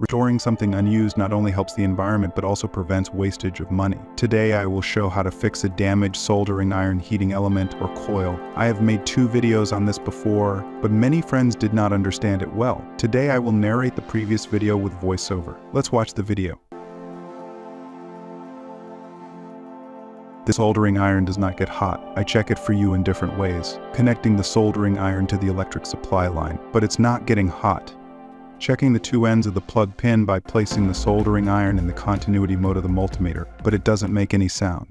Restoring something unused not only helps the environment but also prevents wastage of money. Today I will show how to fix a damaged soldering iron heating element or coil. I have made 2 videos on this before, but many friends did not understand it well. Today I will narrate the previous video with voiceover. Let's watch the video. The soldering iron does not get hot. I check it for you in different ways, connecting the soldering iron to the electric supply line, but it's not getting hot. Checking the 2 ends of the plug pin by placing the soldering iron in the continuity mode of the multimeter, but it doesn't make any sound.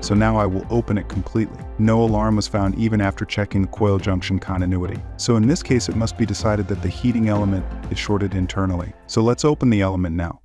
So now I will open it completely. No alarm was found even after checking the coil junction continuity. So in this case it must be decided that the heating element is shorted internally. So let's open the element now.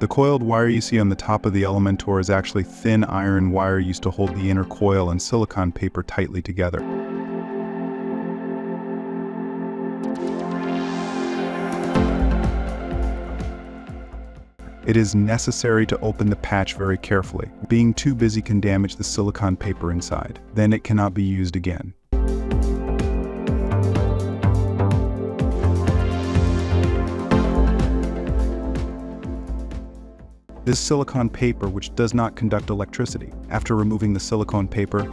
The coiled wire you see on the top of the Elementor is actually thin iron wire used to hold the inner coil and silicone paper tightly together. It is necessary to open the patch very carefully. Being too busy can damage the silicone paper inside. Then it cannot be used again. This silicone paper, which does not conduct electricity. After removing the silicone paper,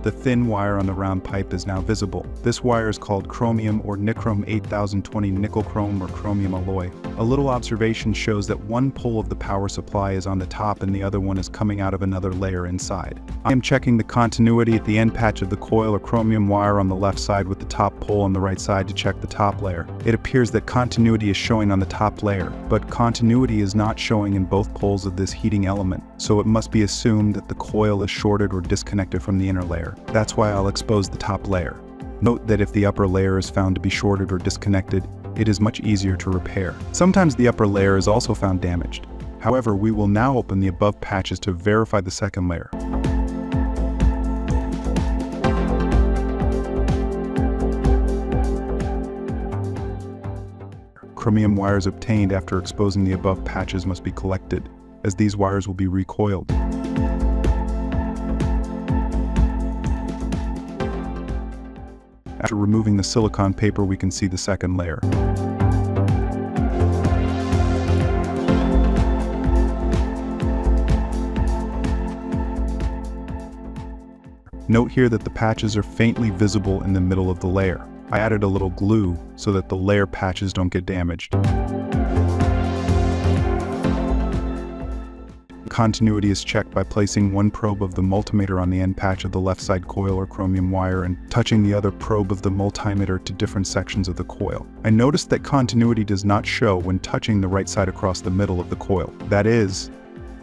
the thin wire on the round pipe is now visible. This wire is called chromium or nichrome 8020 nickel chrome or chromium alloy. A little observation shows that one pole of the power supply is on the top and the other one is coming out of another layer inside. I am checking the continuity at the end patch of the coil or chromium wire on the left side with the top pole on the right side to check the top layer. It appears that continuity is showing on the top layer, but continuity is not showing in both poles of this heating element, so it must be assumed that the coil is shorted or disconnected from the inner layer. That's why I'll expose the top layer. Note that if the upper layer is found to be shorted or disconnected, it is much easier to repair. Sometimes the upper layer is also found damaged. However, we will now open the above patches to verify the second layer. Chromium wires obtained after exposing the above patches must be collected, as these wires will be recoiled. After removing the silicone paper, we can see the second layer. Note here that the patches are faintly visible in the middle of the layer. I added a little glue so that the layer patches don't get damaged. Continuity is checked by placing one probe of the multimeter on the end patch of the left side coil or chromium wire and touching the other probe of the multimeter to different sections of the coil. I noticed that continuity does not show when touching the right side across the middle of the coil. That is,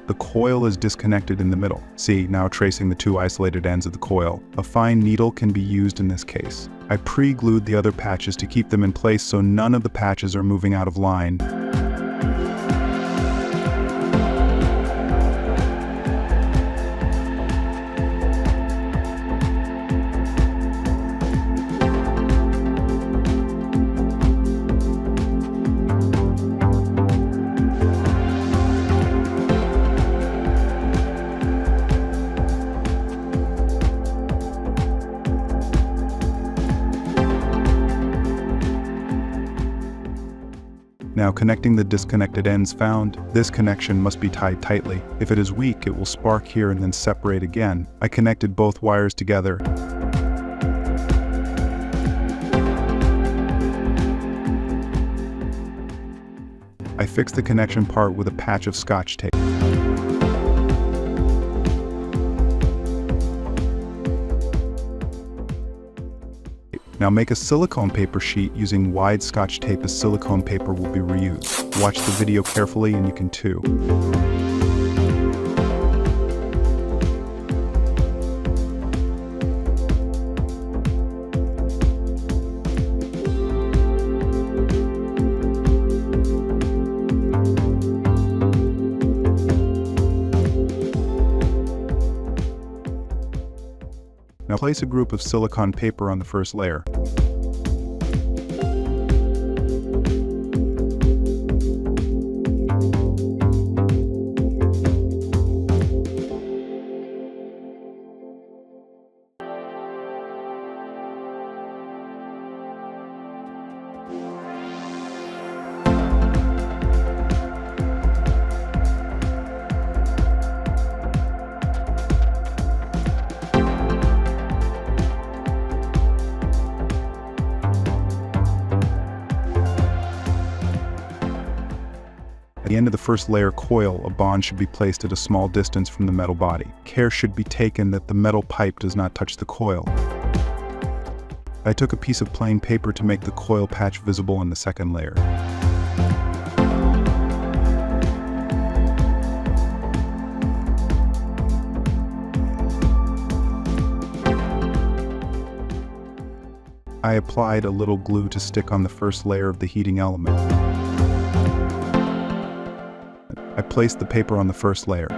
the coil is disconnected in the middle. See, now tracing the 2 isolated ends of the coil. A fine needle can be used in this case. I pre-glued the other patches to keep them in place so none of the patches are moving out of line. Now connecting the disconnected ends found, this connection must be tied tightly. If it is weak, it will spark here and then separate again. I connected both wires together. I fixed the connection part with a patch of Scotch tape. Now make a silicone paper sheet using wide Scotch tape as silicone paper will be reused. Watch the video carefully and you can too. Now place a group of silicone paper on the first layer. At the end of the first layer coil, a bond should be placed at a small distance from the metal body. Care should be taken that the metal pipe does not touch the coil. I took a piece of plain paper to make the coil patch visible in the second layer. I applied a little glue to stick on the first layer of the heating element. I placed the paper on the first layer.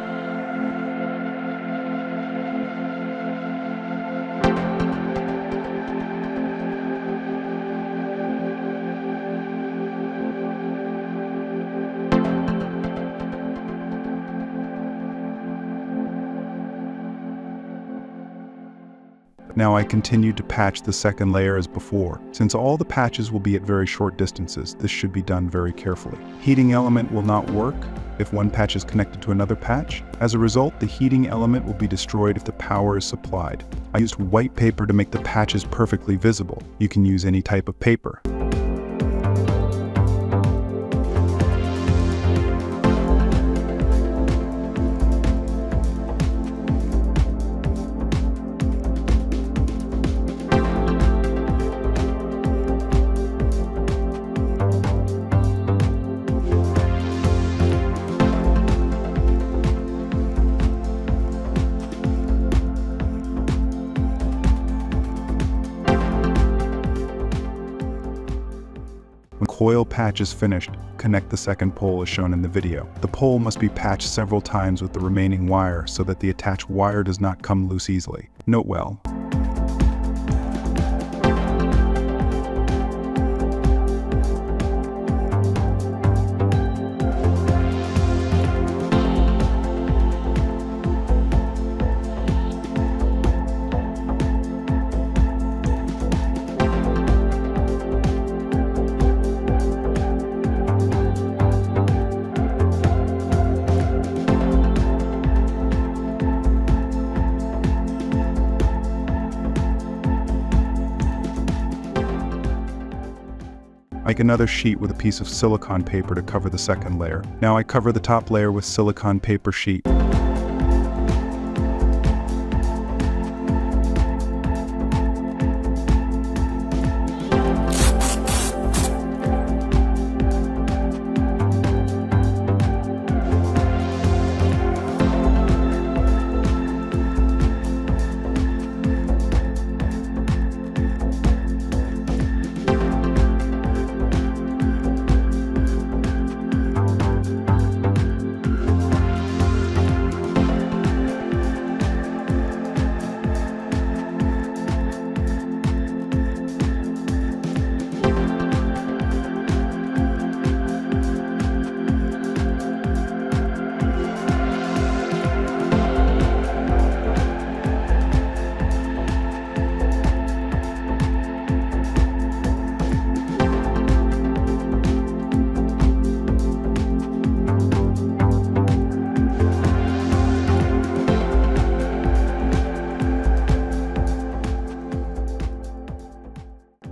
Now I continued to patch the second layer as before. Since all the patches will be at very short distances, this should be done very carefully. Heating element will not work if one patch is connected to another patch. As a result, the heating element will be destroyed if the power is supplied. I used white paper to make the patches perfectly visible. You can use any type of paper. When coil patch is finished, connect the second pole as shown in the video. The pole must be patched several times with the remaining wire so that the attached wire does not come loose easily. Note well. Make another sheet with a piece of silicone paper to cover the second layer. Now I cover the top layer with silicone paper sheet.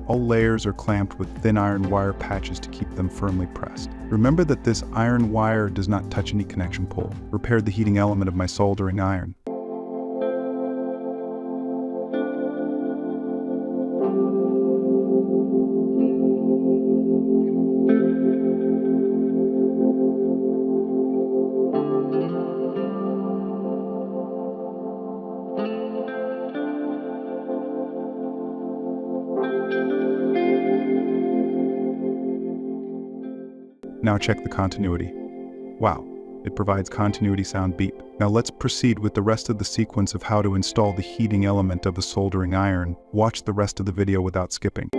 All layers are clamped with thin iron wire patches to keep them firmly pressed. Remember that this iron wire does not touch any connection pole. Repaired the heating element of my soldering iron. Now check the continuity. Wow, it provides continuity sound beep. Now let's proceed with the rest of the sequence of how to install the heating element of a soldering iron. Watch the rest of the video without skipping.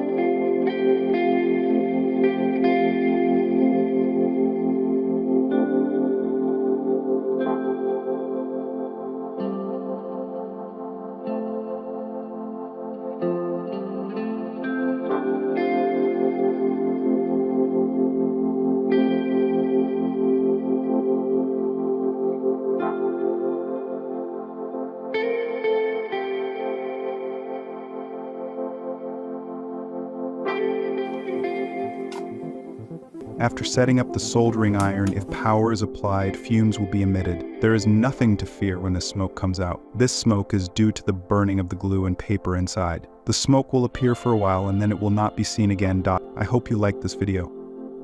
After setting up the soldering iron, if power is applied, fumes will be emitted. There is nothing to fear when the smoke comes out. This smoke is due to the burning of the glue and paper inside. The smoke will appear for a while and then it will not be seen again. I hope you liked this video.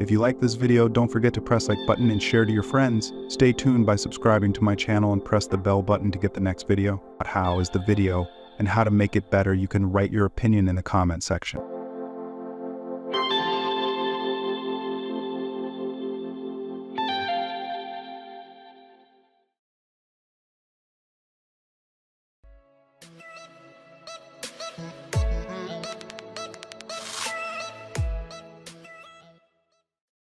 If you like this video, don't forget to press like button and share to your friends. Stay tuned by subscribing to my channel and press the bell button to get the next video. How is the video and how to make it better? You can write your opinion in the comment section.